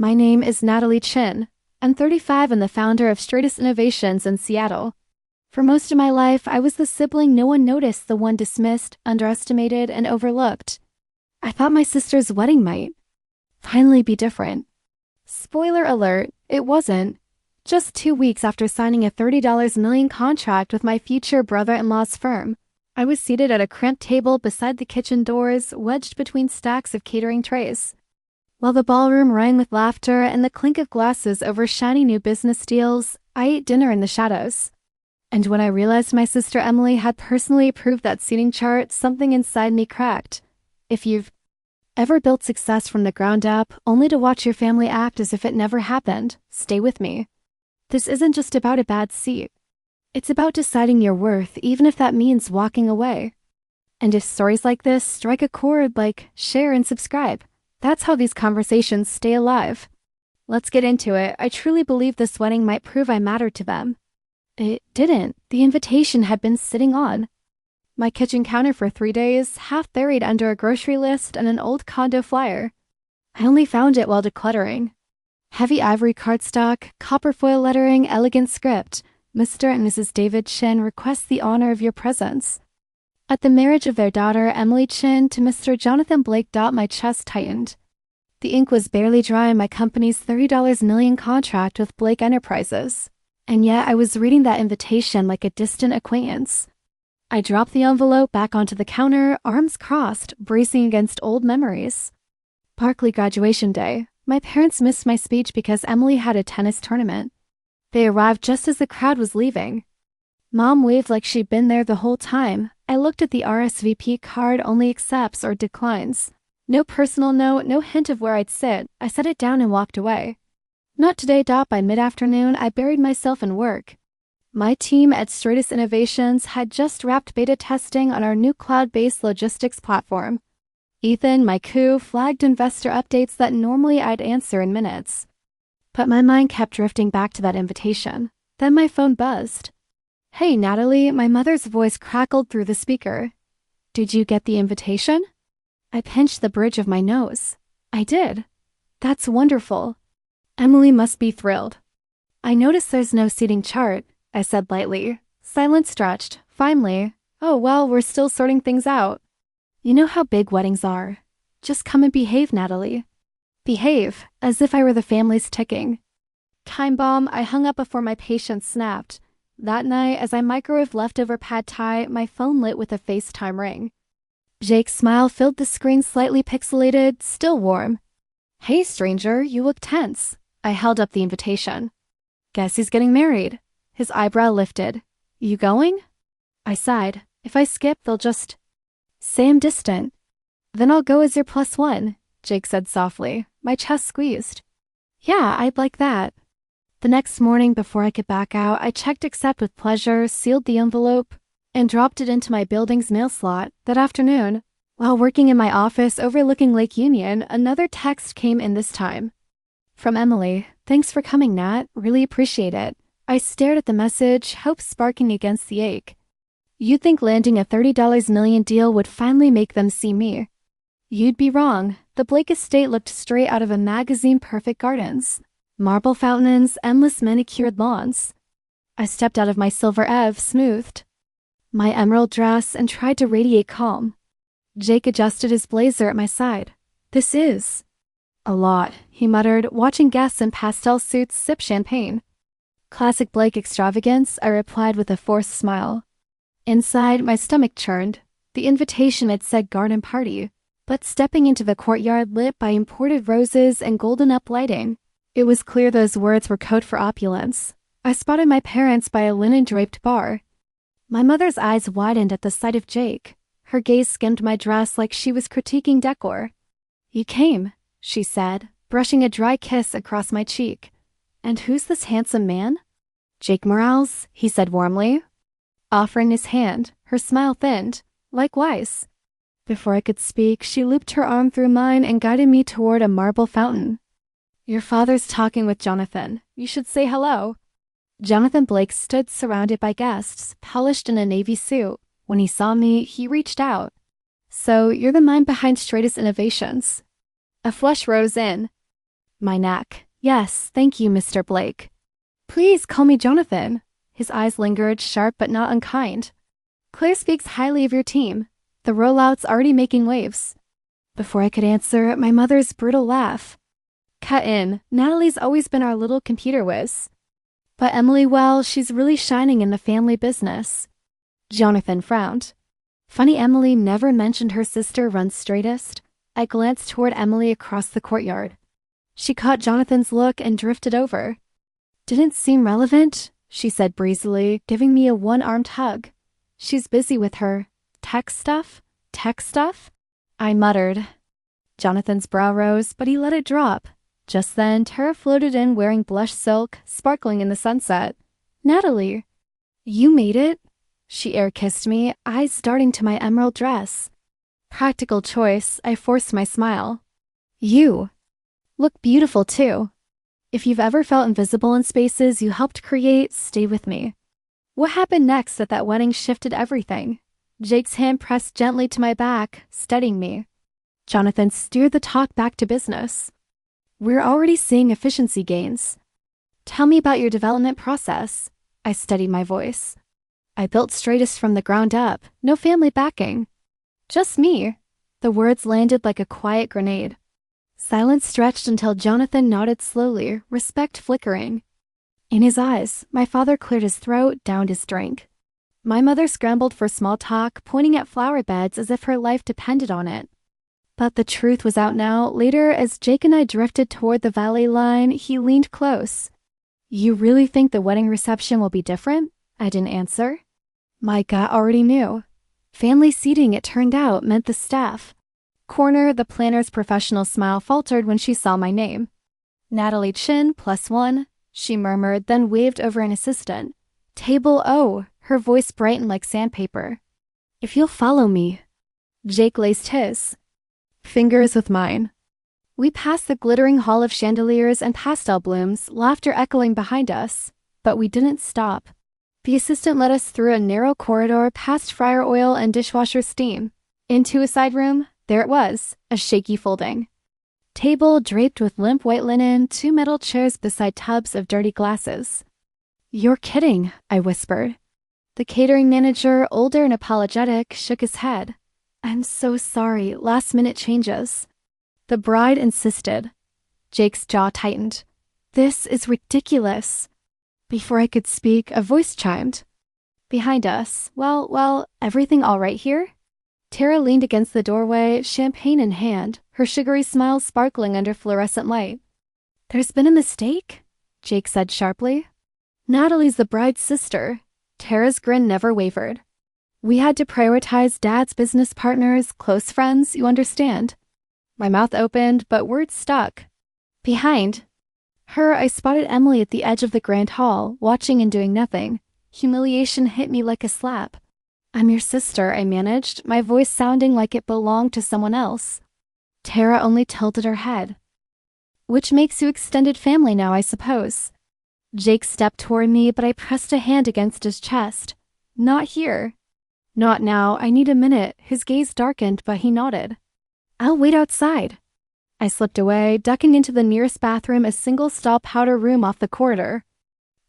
My name is Natalie Chin. I'm 35 and the founder of Stratus Innovations in Seattle. For most of my life, I was the sibling no one noticed, the one dismissed, underestimated, and overlooked. I thought my sister's wedding might finally be different. Spoiler alert, it wasn't. Just 2 weeks after signing a $30 million contract with my future brother-in-law's firm, I was seated at a cramped table beside the kitchen doors, wedged between stacks of catering trays. While the ballroom rang with laughter and the clink of glasses over shiny new business deals, I ate dinner in the shadows. And when I realized my sister Emily had personally approved that seating chart, something inside me cracked. If you've ever built success from the ground up, only to watch your family act as if it never happened, stay with me. This isn't just about a bad seat. It's about deciding your worth, even if that means walking away. And if stories like this strike a chord, like, share and subscribe. That's how these conversations stay alive. Let's get into it. I truly believe this wedding might prove I mattered to them. It didn't. The invitation had been sitting on my kitchen counter for 3 days, half buried under a grocery list and an old condo flyer. I only found it while decluttering. Heavy ivory cardstock, copper foil lettering, elegant script. Mr. and Mrs. David Chin request the honor of your presence. At the marriage of their daughter, Emily Chin, to Mr. Jonathan Blake. My chest tightened. The ink was barely dry on my company's $30 million contract with Blake Enterprises. And yet I was reading that invitation like a distant acquaintance. I dropped the envelope back onto the counter, arms crossed, bracing against old memories. Barkley graduation day. My parents missed my speech because Emily had a tennis tournament. They arrived just as the crowd was leaving. Mom waved like she'd been there the whole time. I looked at the RSVP card, only accepts or declines. No personal note, no hint of where I'd sit. I set it down and walked away. Not today. By mid-afternoon, I buried myself in work. My team at Stratus Innovations had just wrapped beta testing on our new cloud-based logistics platform. Ethan, my co, flagged investor updates that normally I'd answer in minutes. But my mind kept drifting back to that invitation. Then my phone buzzed. "Hey, Natalie," my mother's voice crackled through the speaker. "Did you get the invitation?" I pinched the bridge of my nose. "I did." "That's wonderful." Emily must be thrilled. "I noticed there's no seating chart," I said lightly. Silence stretched. Finally, "Oh, well, we're still sorting things out." You know how big weddings are. Just come and behave, Natalie. Behave, as if I were the family's ticking time bomb. I hung up before my patience snapped. That night, as I microwaved leftover pad thai, my phone lit with a FaceTime ring. Jake's smile filled the screen, slightly pixelated, still warm. "Hey, stranger, you look tense." I held up the invitation. "Guess he's getting married." His eyebrow lifted. "You going?" I sighed. "If I skip, they'll just say I'm distant." "Then I'll go as your plus one," Jake said softly. My chest squeezed. "Yeah, I'd like that." The next morning, before I could back out, I checked accept with pleasure, sealed the envelope, and dropped it into my building's mail slot. That afternoon, while working in my office overlooking Lake Union, another text came in this time. From Emily. "Thanks for coming, Nat. Really appreciate it." I stared at the message, hope sparking against the ache. You'd think landing a $30 million deal would finally make them see me. You'd be wrong. The Blake estate looked straight out of a magazine. Perfect gardens, marble fountains, endless manicured lawns. I stepped out of my silver Eve, smoothed my emerald dress, and tried to radiate calm. Jake adjusted his blazer at my side. "This is a lot," he muttered, watching guests in pastel suits sip champagne. "Classic Blake extravagance," I replied with a forced smile. Inside, my stomach churned. The invitation had said garden party, but stepping into the courtyard lit by imported roses and golden-up lighting, it was clear those words were code for opulence. I spotted my parents by a linen-draped bar. My mother's eyes widened at the sight of Jake. Her gaze skimmed my dress like she was critiquing decor. "You came," she said, brushing a dry kiss across my cheek. "And who's this handsome man?" "Jake Morales," he said warmly, offering his hand. Her smile thinned. "Likewise." Before I could speak, she looped her arm through mine and guided me toward a marble fountain. "Your father's talking with Jonathan. You should say hello." Jonathan Blake stood surrounded by guests, polished in a navy suit. When he saw me, he reached out. "So, you're the mind behind Stratus Innovations." A flush rose in My neck. Yes, thank you, Mr. Blake. Please call me Jonathan. His eyes lingered, sharp but not unkind. Claire speaks highly of your team. The rollout's already making waves. Before I could answer, my mother's brutal laugh. Cut in. Natalie's always been our little computer whiz. But Emily, well, she's really shining in the family business. Jonathan frowned. Funny Emily never mentioned her sister runs straightest. I glanced toward Emily across the courtyard. She caught Jonathan's look and drifted over. Didn't seem relevant, she said breezily, giving me a one-armed hug. She's busy with her tech stuff? Tech stuff? I muttered. Jonathan's brow rose, but he let it drop. Just then, Tara floated in wearing blush silk, sparkling in the sunset. Natalie, you made it? She air-kissed me, eyes darting to my emerald dress. Practical choice, I forced my smile. You look beautiful, too. If you've ever felt invisible in spaces you helped create, stay with me. What happened next at that wedding shifted everything. Jake's hand pressed gently to my back, steadying me. Jonathan steered the talk back to business. We're already seeing efficiency gains. Tell me about your development process. I steadied my voice. I built Straightest from the ground up, no family backing. Just me. The words landed like a quiet grenade. Silence stretched until Jonathan nodded slowly, respect flickering. In his eyes, my father cleared his throat, downed his drink. My mother scrambled for small talk, pointing at flower beds as if her life depended on it. But the truth was out now. Later, as Jake and I drifted toward the valet line, he leaned close. You really think the wedding reception will be different? I didn't answer. My gut already knew. Family seating, it turned out, meant the staff. Corner, the planner's professional smile faltered when she saw my name. Natalie Chin, +1, she murmured, then waved over an assistant. Table O, her voice brightened like sandpaper. If you'll follow me. Jake laced his fingers with mine. We passed the glittering hall of chandeliers and pastel blooms, laughter echoing behind us. But we didn't stop. The assistant led us through a narrow corridor past fryer oil and dishwasher steam. Into a side room, there it was, a shaky folding. Table draped with limp white linen, 2 metal chairs beside tubs of dirty glasses. You're kidding, I whispered. The catering manager, older and apologetic, shook his head. I'm so sorry, last-minute changes. The bride insisted. Jake's jaw tightened. This is ridiculous. Before I could speak, a voice chimed. Behind us. Well, everything all right here? Tara leaned against the doorway, champagne in hand, her sugary smile sparkling under fluorescent light. There's been a mistake? Jake said sharply. Natalie's the bride's sister. Tara's grin never wavered. We had to prioritize Dad's business partners, close friends, you understand. My mouth opened, but words stuck. Behind her, I spotted Emily at the edge of the grand hall, watching and doing nothing. Humiliation hit me like a slap. I'm your sister, I managed, my voice sounding like it belonged to someone else. Tara only tilted her head. Which makes you extended family now, I suppose. Jake stepped toward me, but I pressed a hand against his chest. Not here. Not now, I need a minute. His gaze darkened, but he nodded. I'll wait outside. I slipped away, ducking into the nearest bathroom, a single-stall powder room off the corridor.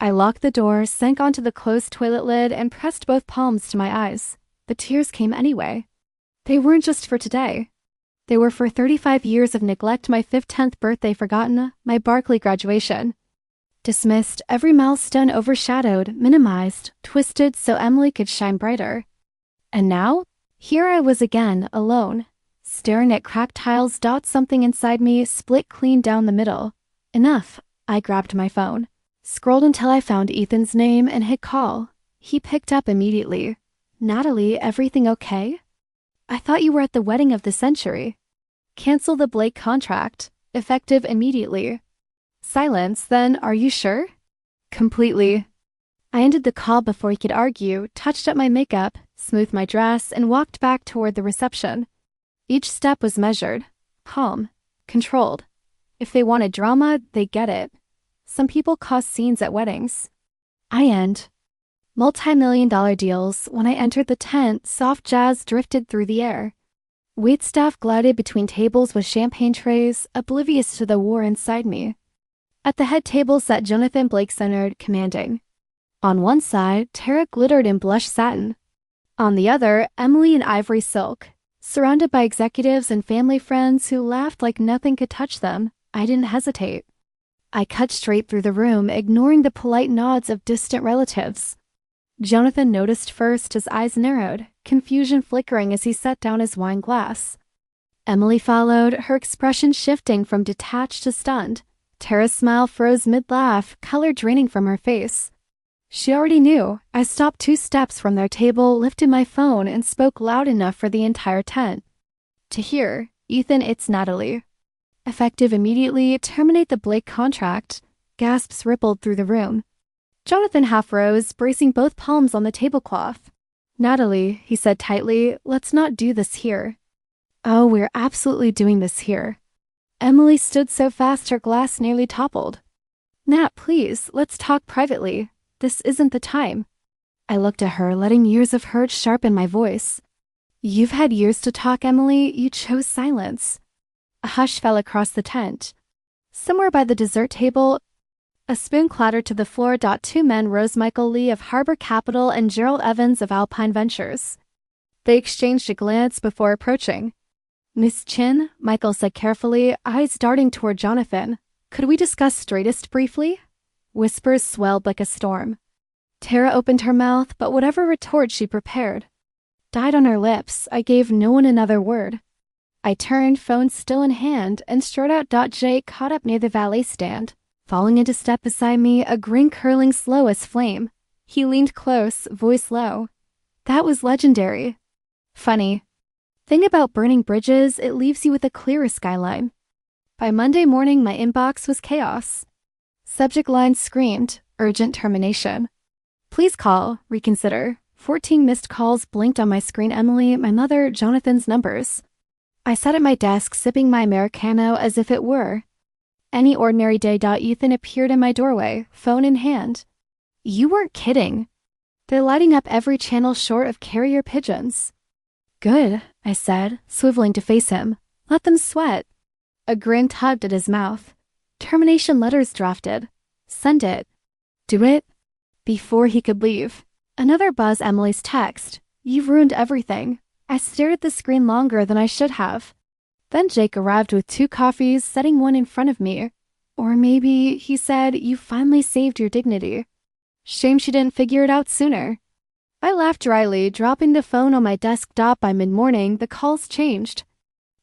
I locked the door, sank onto the closed toilet lid, and pressed both palms to my eyes. The tears came anyway. They weren't just for today. They were for 35 years of neglect, my 10th birthday forgotten, my Barclay graduation. Dismissed, every milestone overshadowed, minimized, twisted so Emily could shine brighter. And now, here I was again, alone. Staring at cracked tiles, something inside me split clean down the middle. Enough. I grabbed my phone. Scrolled until I found Ethan's name and hit call. He picked up immediately. Natalie, everything okay? I thought you were at the wedding of the century. Cancel the Blake contract. Effective immediately. Silence, then, are you sure? Completely. I ended the call before he could argue, touched up my makeup, smoothed my dress, and walked back toward the reception. Each step was measured, calm, controlled. If they wanted drama, they get it. Some people cause scenes at weddings. I end. Multi-million-dollar deals. When I entered the tent, soft jazz drifted through the air. Waitstaff glided between tables with champagne trays, oblivious to the war inside me. At the head table sat Jonathan Blake-centered, commanding. On one side, Tara glittered in blush satin. On the other, Emily in ivory silk. Surrounded by executives and family friends who laughed like nothing could touch them, I didn't hesitate. I cut straight through the room, ignoring the polite nods of distant relatives. Jonathan noticed first, his eyes narrowed, confusion flickering as he set down his wine glass. Emily followed, her expression shifting from detached to stunned. Tara's smile froze mid-laugh, color draining from her face. She already knew. I stopped 2 steps from their table, lifted my phone, and spoke loud enough for the entire tent to hear. Ethan, it's Natalie. Effective immediately, terminate the Blake contract. Gasps rippled through the room. Jonathan half rose, bracing both palms on the tablecloth. Natalie, he said tightly, let's not do this here. Oh, we're absolutely doing this here. Emily stood so fast her glass nearly toppled. Nat, please, let's talk privately. This isn't the time. I looked at her, letting years of hurt sharpen my voice. You've had years to talk, Emily. You chose silence. A hush fell across the tent. Somewhere by the dessert table, a spoon clattered to the floor. 2 men rose, Michael Lee of Harbor Capital and Gerald Evans of Alpine Ventures. They exchanged a glance before approaching. Miss Chin, Michael said carefully, eyes darting toward Jonathan. Could we discuss straightest briefly? Whispers swelled like a storm. Tara opened her mouth, but whatever retort she prepared died on her lips. I gave no one another word. I turned, phone still in hand, and strode out. Jake caught up near the valet stand, falling into step beside me, a grin curling slow as flame. He leaned close, voice low. That was legendary. Funny. Thing about burning bridges, it leaves you with a clearer skyline. By Monday morning, my inbox was chaos. Subject line screamed, urgent termination. Please call, reconsider. 14 missed calls blinked on my screen. Emily, my mother, Jonathan's numbers. I sat at my desk, sipping my Americano as if it were any ordinary day. Ethan appeared in my doorway, phone in hand. You weren't kidding. They're lighting up every channel short of carrier pigeons. Good, I said, swiveling to face him. Let them sweat. A grin tugged at his mouth. Termination letters drafted. Send it. Do it. Before he could leave. Another buzz. Emily's text. You've ruined everything. I stared at the screen longer than I should have. Then Jake arrived with 2 coffees, setting one in front of me. Or maybe, he said, you finally saved your dignity. Shame she didn't figure it out sooner. I laughed dryly, dropping the phone on my desk. By mid-morning, the calls changed.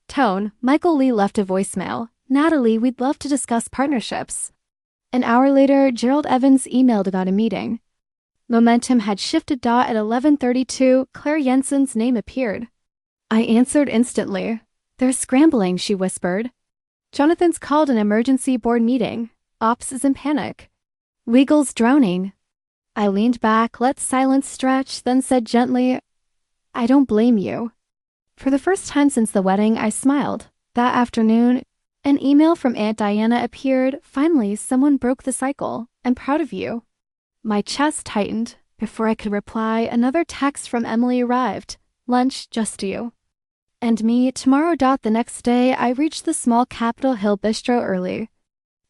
Tone, Michael Lee left a voicemail. Natalie, we'd love to discuss partnerships. An hour later, Gerald Evans emailed about a meeting. Momentum had shifted. At 11:32, Claire Jensen's name appeared. I answered instantly. They're scrambling, she whispered. Jonathan's called an emergency board meeting. Ops is in panic. Legal's drowning. I leaned back, let silence stretch, then said gently, I don't blame you. For the first time since the wedding, I smiled. That afternoon, an email from Aunt Diana appeared. Finally, someone broke the cycle. I'm proud of you. My chest tightened. Before I could reply, another text from Emily arrived. Lunch, just you. And me, tomorrow. The next day, I reached the small Capitol Hill bistro early.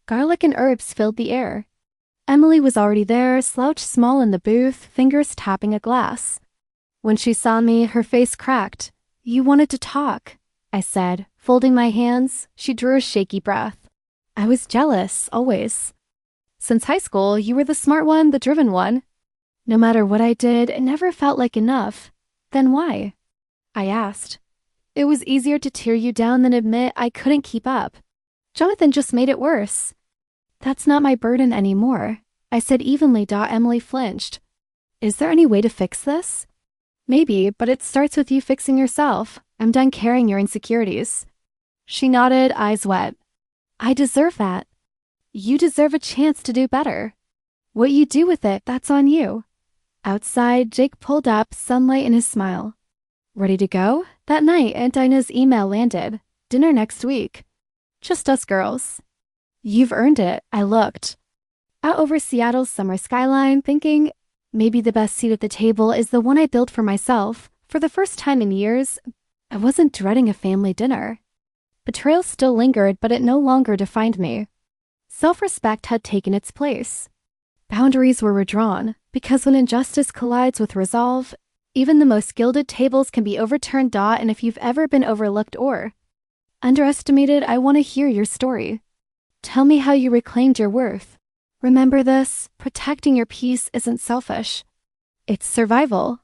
Garlic and herbs filled the air. Emily was already there, slouched small in the booth, fingers tapping a glass. When she saw me, her face cracked. You wanted to talk, I said, folding my hands. She drew a shaky breath. I was jealous, always. Since high school, you were the smart one, the driven one. No matter what I did, it never felt like enough. Then why? I asked. It was easier to tear you down than admit I couldn't keep up. Jonathan just made it worse. That's not my burden anymore, I said evenly. Emily flinched. Is there any way to fix this? Maybe, but it starts with you fixing yourself. I'm done carrying your insecurities. She nodded, eyes wet. I deserve that. You deserve a chance to do better. What you do with it, that's on you. Outside, Jake pulled up, sunlight in his smile. Ready to go? That night, Aunt Dinah's email landed. Dinner next week. Just us girls. You've earned it, I looked. Out over Seattle's summer skyline, thinking, maybe the best seat at the table is the one I built for myself. For the first time in years, I wasn't dreading a family dinner. Betrayal still lingered, but it no longer defined me. Self-respect had taken its place. Boundaries were redrawn, because when injustice collides with resolve, even the most gilded tables can be overturned. And if you've ever been overlooked or underestimated, I want to hear your story. Tell me how you reclaimed your worth. Remember this, protecting your peace isn't selfish. It's survival.